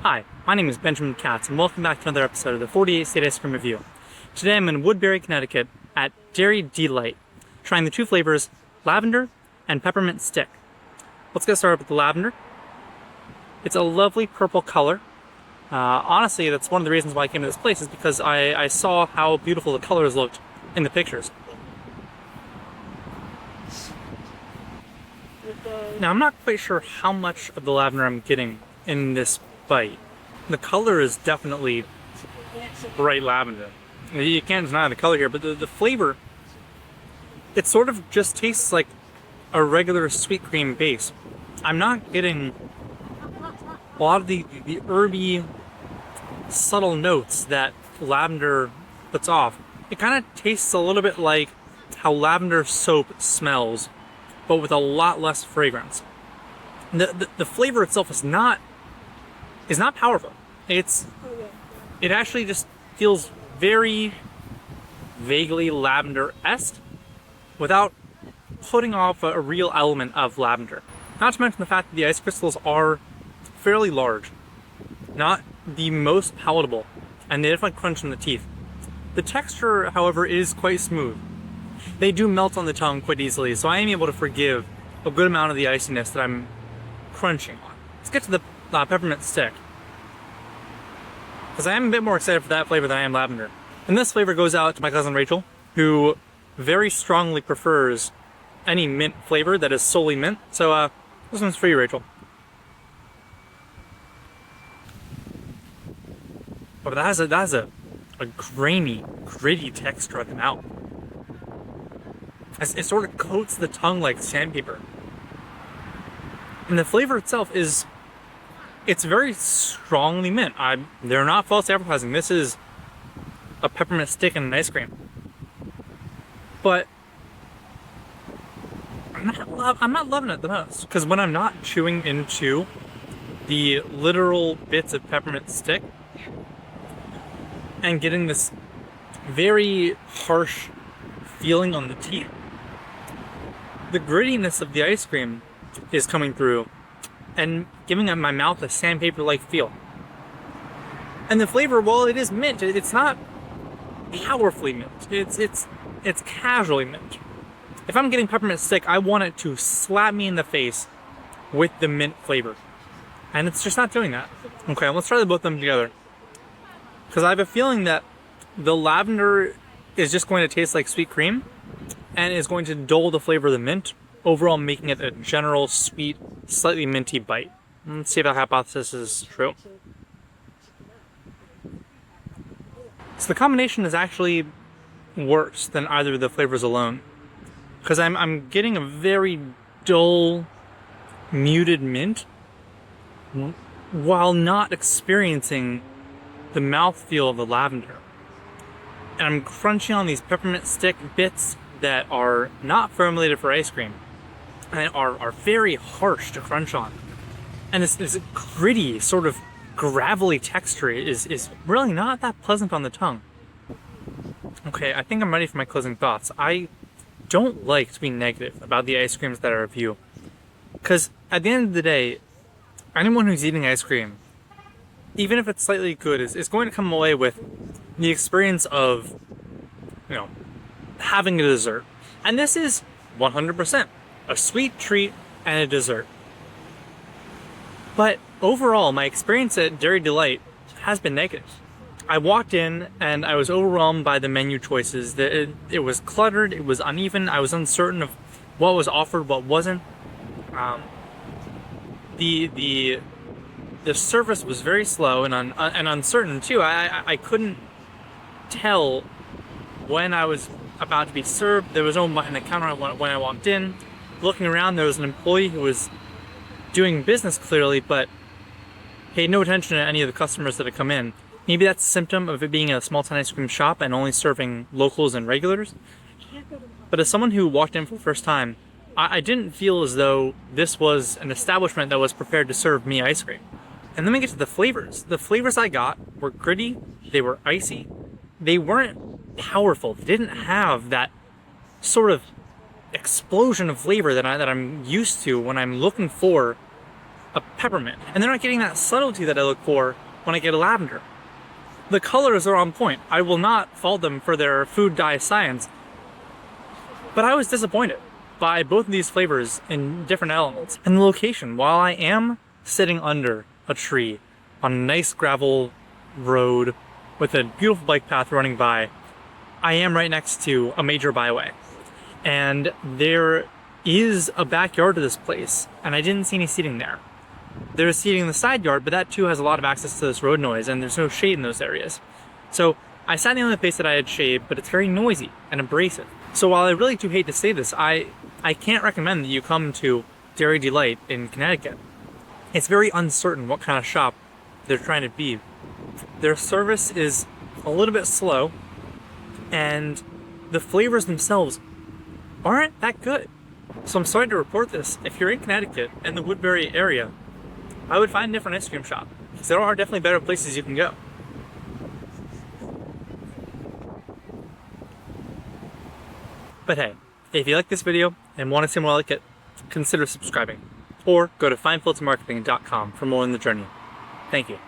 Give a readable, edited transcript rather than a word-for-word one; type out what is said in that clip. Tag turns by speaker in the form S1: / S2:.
S1: Hi, my name is Benjamin Katz, and welcome back to another episode of the 48 State Ice Cream Review. Today I'm in Woodbury, Connecticut at De-Lite, trying the two flavors, Lavender and Peppermint Stick. Let's get started with the Lavender. It's a lovely purple color. Honestly, that's one of the reasons why I came to this place, is because I saw how beautiful the colors looked in the pictures. Now, I'm not quite sure how much of the Lavender I'm getting in this bite. The color is definitely bright lavender. You can't deny the color here, but the flavor, it sort of just tastes like a regular sweet cream base. I'm not getting a lot of the herby, subtle notes that lavender puts off. It kind of tastes a little bit like how lavender soap smells, but with a lot less fragrance. The flavor itself is not powerful. It actually just feels very vaguely lavender-esque without putting off a real element of lavender. Not to mention the fact that the ice crystals are fairly large, not the most palatable, and they definitely crunch in the teeth. The texture, however, is quite smooth. They do melt on the tongue quite easily, so I am able to forgive a good amount of the iciness that I'm crunching on. Let's get to the peppermint stick, because I am a bit more excited for that flavor than I am lavender. And this flavor goes out to my cousin Rachel, who very strongly prefers any mint flavor that is solely mint. So this one's for you, Rachel. But that has a grainy, gritty texture in the mouth. It sort of coats the tongue like sandpaper. And the flavor itself it's very strongly mint. They're not false advertising. This is a peppermint stick and an ice cream. But I'm not loving it the most, because when I'm not chewing into the literal bits of peppermint stick and getting this very harsh feeling on the teeth, the grittiness of the ice cream is coming through and giving my mouth a sandpaper-like feel. And the flavor, while it is mint, it's not powerfully mint. It's casually mint. If I'm getting peppermint stick, I want it to slap me in the face with the mint flavor. And it's just not doing that. Okay, let's try both of them together, because I have a feeling that the lavender is just going to taste like sweet cream and is going to dull the flavor of the mint, overall making it a general sweet, slightly minty bite. Let's see if that hypothesis is true. So the combination is actually worse than either of the flavors alone, because I'm getting a very dull, muted mint while not experiencing the mouthfeel of the lavender. And I'm crunching on these peppermint stick bits that are not formulated for ice cream and are very harsh to crunch on. And this gritty, sort of gravelly texture is really not that pleasant on the tongue. Okay, I think I'm ready for my closing thoughts. I don't like to be negative about the ice creams that I review, because at the end of the day, anyone who's eating ice cream, even if it's slightly good, is going to come away with the experience of, having a dessert. And this is 100% a sweet treat and a dessert. But overall, my experience at De-Lite has been negative. I walked in and I was overwhelmed by the menu choices. It was cluttered, it was uneven, I was uncertain of what was offered, what wasn't. The service was very slow and uncertain too. I couldn't tell when I was about to be served. There was no one behind the counter when I walked in. Looking around, there was an employee who was doing business clearly, but paid no attention to any of the customers that had come in. Maybe that's a symptom of it being a small-town ice cream shop and only serving locals and regulars. But as someone who walked in for the first time, I didn't feel as though this was an establishment that was prepared to serve me ice cream. And then we get to the flavors. The flavors I got were gritty, they were icy, they weren't powerful. They didn't have that sort of explosion of flavor that I'm used to when I'm looking for a peppermint. And they're not getting that subtlety that I look for when I get a lavender. The colors are on point. I will not fault them for their food dye science. But I was disappointed by both of these flavors in different elements. And the location, while I am sitting under a tree on a nice gravel road with a beautiful bike path running by, I am right next to a major byway. And there is a backyard to this place, and I didn't see any seating there. There's seating in the side yard, but that too has a lot of access to this road noise, and there's no shade in those areas. So I sat in the only place that I had shade, but it's very noisy and abrasive. So while I really do hate to say this, I can't recommend that you come to Dairy De-Lite in Connecticut. It's very uncertain what kind of shop they're trying to be. Their service is a little bit slow, and the flavors themselves aren't that good. So I'm sorry to report this. If you're in Connecticut and the Woodbury area, I would find a different ice cream shop, because there are definitely better places you can go. But hey, if you like this video and want to see more like it, consider subscribing. Or go to findfiltermarketing.com for more on the journey. Thank you.